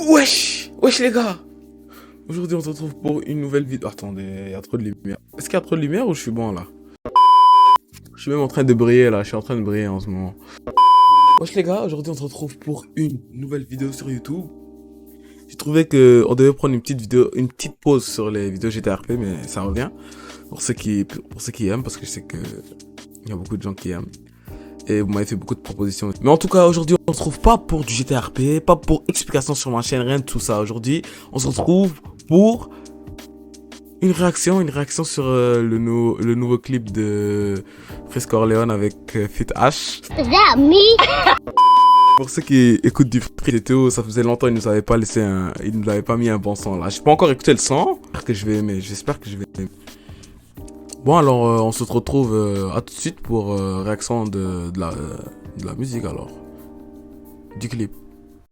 Wesh les gars. Aujourd'hui on se retrouve pour une nouvelle vidéo. Attendez, il y a trop de lumière. Est-ce qu'il y a trop de lumière ou je suis bon là? Je suis même en train de briller là, je suis en train de briller en ce moment. Wesh les gars, aujourd'hui on se retrouve pour une nouvelle vidéo sur YouTube. J'ai trouvé que on devait prendre une petite vidéo, une petite pause sur les vidéos GTRP, mais ça revient. Pour ceux qui aiment, parce que je sais que il y a beaucoup de gens qui aiment. Et vous m'avez fait beaucoup de propositions. Mais en tout cas, aujourd'hui, on se retrouve pas pour du GTRP, pas pour explication sur ma chaîne, rien de tout ça. Aujourd'hui, on se retrouve pour une réaction sur le nouveau clip de Frisk Orleans avec Fit H. Is that me? Pour ceux qui écoutent du Frisk et Théo, ça faisait longtemps, ils nous avaient pas mis un bon son là. J'ai pas encore écouté le son, j'espère que je vais aimer. Bon alors on se retrouve à tout de suite pour réaction de la musique alors. Du clip.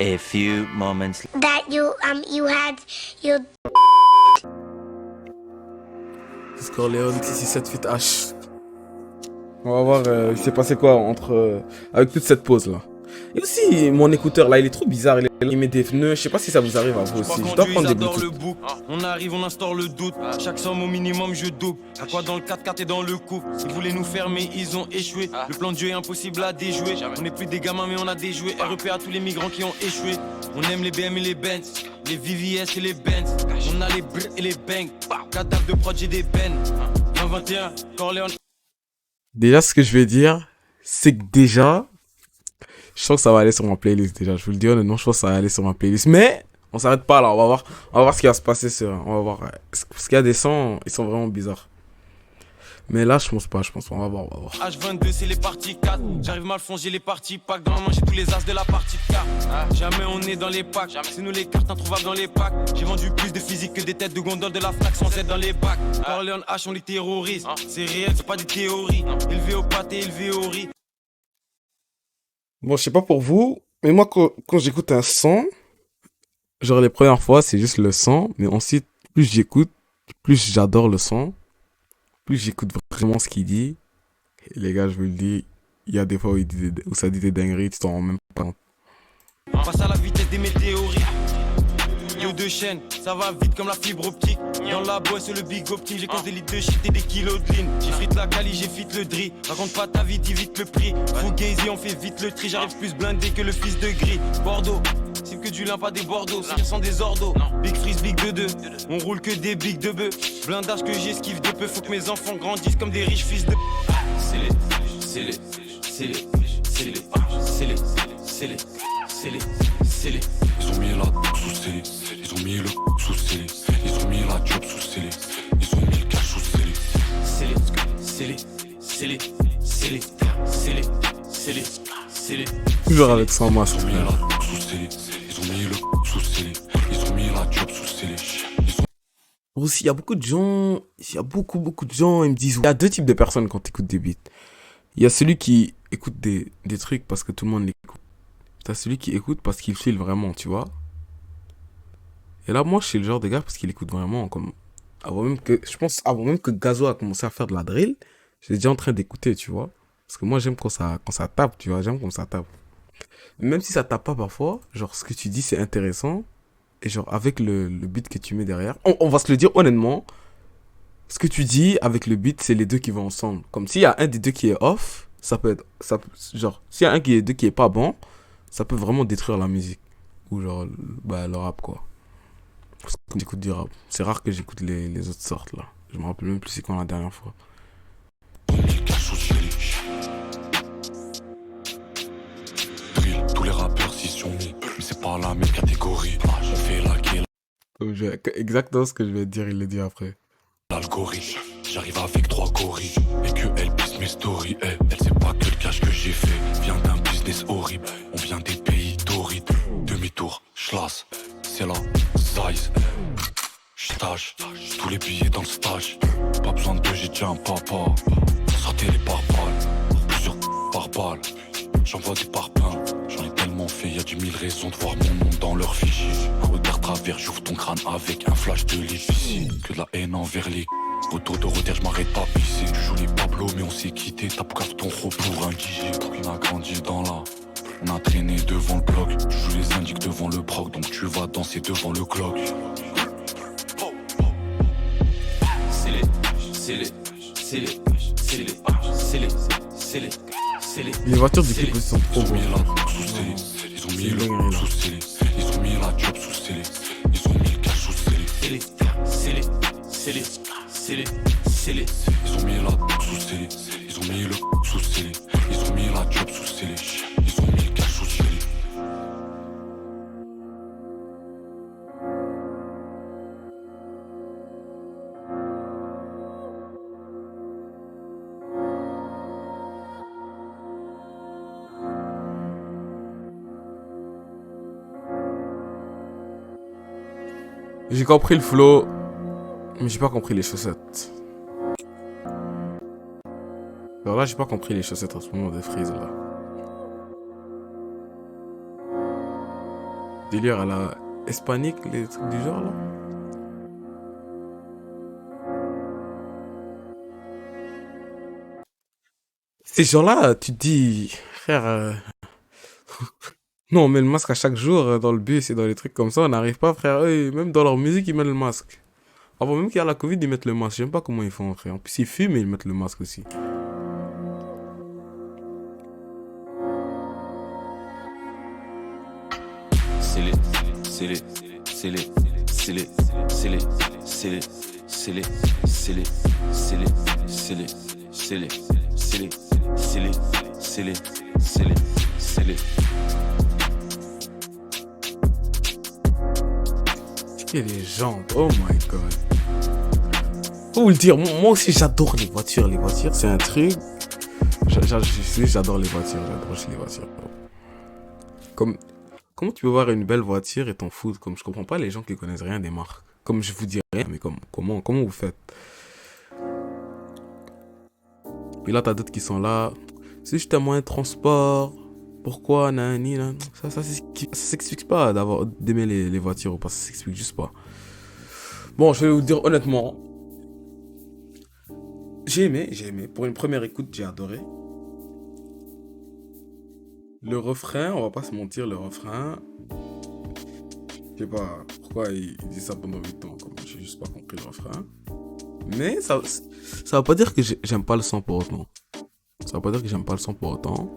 A few moments. That you had your Frisk Orleans 667 Fit H. On va voir il s'est passé quoi avec toute cette pause là. Et aussi mon écouteur là il est trop bizarre, il met des pneus, je sais pas si ça vous arrive à vous aussi. Je dois prendre des Bluetooth. On arrive, on instaure le doute. Chaque somme au minimum, je double. À quoi dans le 4x4 et dans le coupe. Ils voulaient nous faire, mais ils ont échoué. Le plan de jeu est impossible à déjouer. On n'est plus des gamins, mais on a déjoué. REP à tous les migrants qui ont échoué. On aime les BM et les Benz, les VVS et les Benz. On a les brr et les bangs. Cadavre de prod, j'ai des bennes. 2021, Corleone. Déjà ce que je vais dire, c'est que déjà, je sens que ça va aller sur ma playlist déjà. Je vous le dis honnêtement, je pense que ça va aller sur ma playlist. Mais on s'arrête pas là, on va voir ce qui va se passer on va voir. Parce qu'il y a des sons, ils sont vraiment bizarres. Mais là, je pense pas, on va voir. H22, c'est les parties 4. J'arrive mal fond, j'ai les parties pack. Dans la main, j'ai tous les as de la partie de cartes. Jamais on est dans les packs. C'est nous les cartes introuvables dans les packs. J'ai vendu plus de physique que des têtes de gondole de la flaque sans être dans les bacs. Corleone H, on les terrorise. C'est réel, c'est pas des théories. Élevé au pâté, élevé au riz. Bon, je sais pas pour vous, mais moi, quand j'écoute un son, genre les premières fois, c'est juste le son. Mais ensuite, plus j'écoute, plus j'adore le son. Plus j'écoute vraiment ce qu'il dit. Et les gars, je vous le dis, il y a des fois où ça dit des dingueries, tu t'en rends même pas compte. Passe à la vitesse des météorites. Yo de chaîne, ça va vite comme la fibre optique. Dans la boîte c'est le big up team. J'ai causé des litres de shit et des kilos de ligne. J'ai frite la cali, j'ai fit le dri. Raconte pas ta vie, dis vite le prix. Fugazi, on fait vite le tri. J'arrive plus blindé que le fils de gris. Bordeaux, c'est que du lin, pas des Bordeaux. C'est sans des ordos. Big freeze, big de deux. On roule que des big de bœuf. Blindage que j'esquive de peu. Faut que mes enfants grandissent comme des riches fils de. C'est les. Ils ont mis la sous scellé, ils ont mis le sous scellé, ils ont mis la job sous scellé, ils ont mis le cash sous scellé. Toujours avec son masque. Ils ont mis la sous scellé, ils ont mis le sous scellé, ils ont mis la job sous scellé. Aussi, il y a beaucoup de gens, beaucoup de gens, ils me disent, il y a deux types de personnes quand tu écoutes des beats. Il y a celui qui écoute des trucs parce que tout le monde l'écoute. T'as celui qui écoute parce qu'il file vraiment, tu vois. Et là, moi, je suis le genre de gars parce qu'il écoute vraiment. Comme avant même que Gazo a commencé à faire de la drill, j'étais déjà en train d'écouter, tu vois. Parce que moi, j'aime quand ça tape, tu vois. J'aime quand ça tape. Même si ça tape pas parfois, genre, ce que tu dis, c'est intéressant. Et genre, avec le beat que tu mets derrière, on va se le dire honnêtement. Ce que tu dis avec le beat, c'est les deux qui vont ensemble. Comme s'il y a un des deux qui est off, genre, s'il y a un des deux qui est pas bon, ça peut vraiment détruire la musique. Ou genre, le rap, quoi. Parce que j'écoute du rap. C'est rare que j'écoute les autres sortes, là. Je me rappelle même plus c'est quand la dernière fois. Tous les rappeurs s'y sont mis, mais c'est pas la même catégorie. On fait la gueule. Exactement ce que je vais te dire, il le dit après. L'algorithme, j'arrive avec 3 gorilles et que elle pisse mes stories. Elle sait pas que le cash que j'ai fait vient d'un business horrible. On vient des pays torrides. Demi-tour, schlass, c'est la size. J'tage, tous les billets dans le stage. Pas besoin de j'ai déjà un papa. Sortez les pare-balles, plusieurs par balle. J'envoie des parpaings, j'en ai tellement fait, y'a 10 000 raisons de voir mon nom dans leur fichier. Regarde travers, j'ouvre ton crâne avec un flash de l'ici. Que de la haine envers les retour de retard, je m'arrête pas pisser. Tu joues les Pablo mais on s'est quitté, t'as pour ton gros pour un guichet. On a grandi dans la On a traîné devant le bloc. Tu joues les indiques devant le proc, donc tu vas danser devant le clock. Les voitures du clip aussi sont trop Ils ont beaux. mis la job sous scellé. Ils ont mis le sous scellé. Ils ont mis la job sous scellé. Ils ont mis le cash sous scellé. Ils ont mis la sous scellé. Ils ont mis le sous scellé. Ils ont mis la job sous scellé. Ils ont mis le cash sous scellé. J'ai compris le flow, mais j'ai pas compris les chaussettes. Alors là, j'ai pas compris les chaussettes en ce moment de Freeze là. Délire à la hispanique, les trucs du genre là. Ces gens-là, tu te dis, frère, non, on met le masque à chaque jour dans le bus et dans les trucs comme ça, on n'arrive pas, frère. Eux, même dans leur musique, ils mettent le masque. Avant même qu'il y a la Covid, ils mettent le masque. J'aime pas comment ils font, frère. En plus, ils fument et ils mettent le masque aussi. Et les jambes, oh my god. Faut vous le dire, moi aussi j'adore les voitures. Les voitures, c'est un truc. J'adore les voitures, j'adore les voitures. Comment tu peux voir une belle voiture et t'en foutre? Comme je comprends pas les gens qui connaissent rien des marques. Comme je vous dis rien, mais comment vous faites? Et là, t'as d'autres qui sont là. C'est juste un moyen de transport. Pourquoi, nani, nan. Ça s'explique pas d'aimer les voitures ou pas. Ça s'explique juste pas. Bon, je vais vous dire honnêtement. J'ai aimé. Pour une première écoute, j'ai adoré. Le refrain, on va pas se mentir, le refrain. Je sais pas pourquoi il dit ça pendant 8 ans. Comme j'ai juste pas compris le refrain. Mais ça va pas dire que j'aime pas le son pour autant. Ça va pas dire que j'aime pas le son pour autant.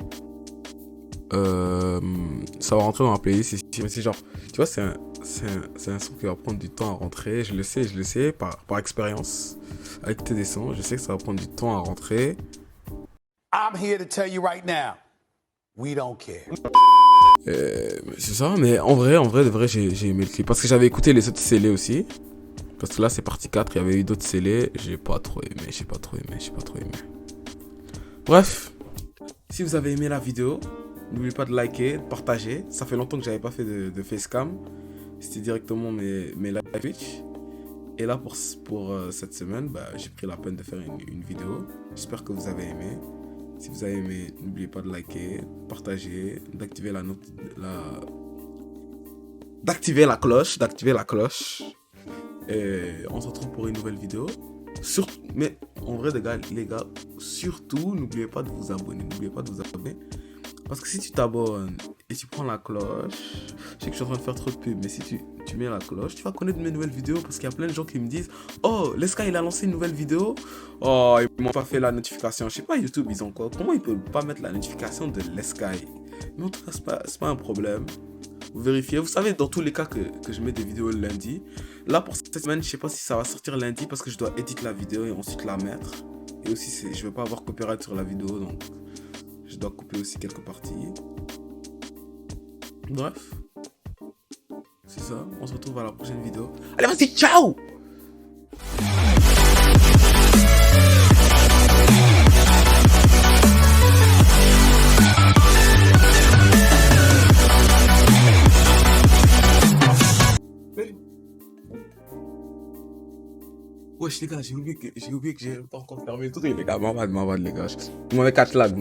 Ça va rentrer dans la playlist ici. Mais c'est genre, tu vois, c'est un son qui va prendre du temps à rentrer. Je le sais par expérience. Avec tes sons, je sais que ça va prendre du temps à rentrer. I'm here to tell you right now, we don't care. C'est ça, mais en vrai, de vrai, j'ai aimé le clip. Parce que j'avais écouté les autres scellés aussi. Parce que là, c'est partie 4, il y avait eu d'autres scellés. J'ai pas trop aimé. Bref, si vous avez aimé la vidéo, n'oubliez pas de liker, de partager. Ça fait longtemps que j'avais pas fait de facecam. C'était directement mes live Twitch. Et là, pour cette semaine, j'ai pris la peine de faire une vidéo. J'espère que vous avez aimé. Si vous avez aimé, n'oubliez pas de liker, de partager, d'activer la cloche. Et on se retrouve pour une nouvelle vidéo. Mais en vrai, les gars, surtout, n'oubliez pas de vous abonner. Parce que si tu t'abonnes et tu prends la cloche, je sais que je suis en train de faire trop de pub, mais si tu mets la cloche, tu vas connaître mes nouvelles vidéos. Parce qu'il y a plein de gens qui me disent: oh, Lesca il a lancé une nouvelle vidéo. Oh, ils m'ont pas fait la notification. Je sais pas, YouTube, ils ont quoi? Comment ils peuvent pas mettre la notification de Lesca? Mais en tout cas, c'est pas un problème. Vous vérifiez. Vous savez, dans tous les cas que je mets des vidéos le lundi. Là, pour cette semaine, je sais pas si ça va sortir lundi parce que je dois éditer la vidéo et ensuite la mettre. Et aussi, je veux pas avoir copyright sur la vidéo, donc je dois couper aussi quelques parties. Bref. C'est ça. On se retrouve à la prochaine vidéo. Allez, vas-y, ciao! Wesh les gars, j'ai oublié que j'ai pas encore fermé le truc les gars, ma bad les gars. Vous m'avez catch lag.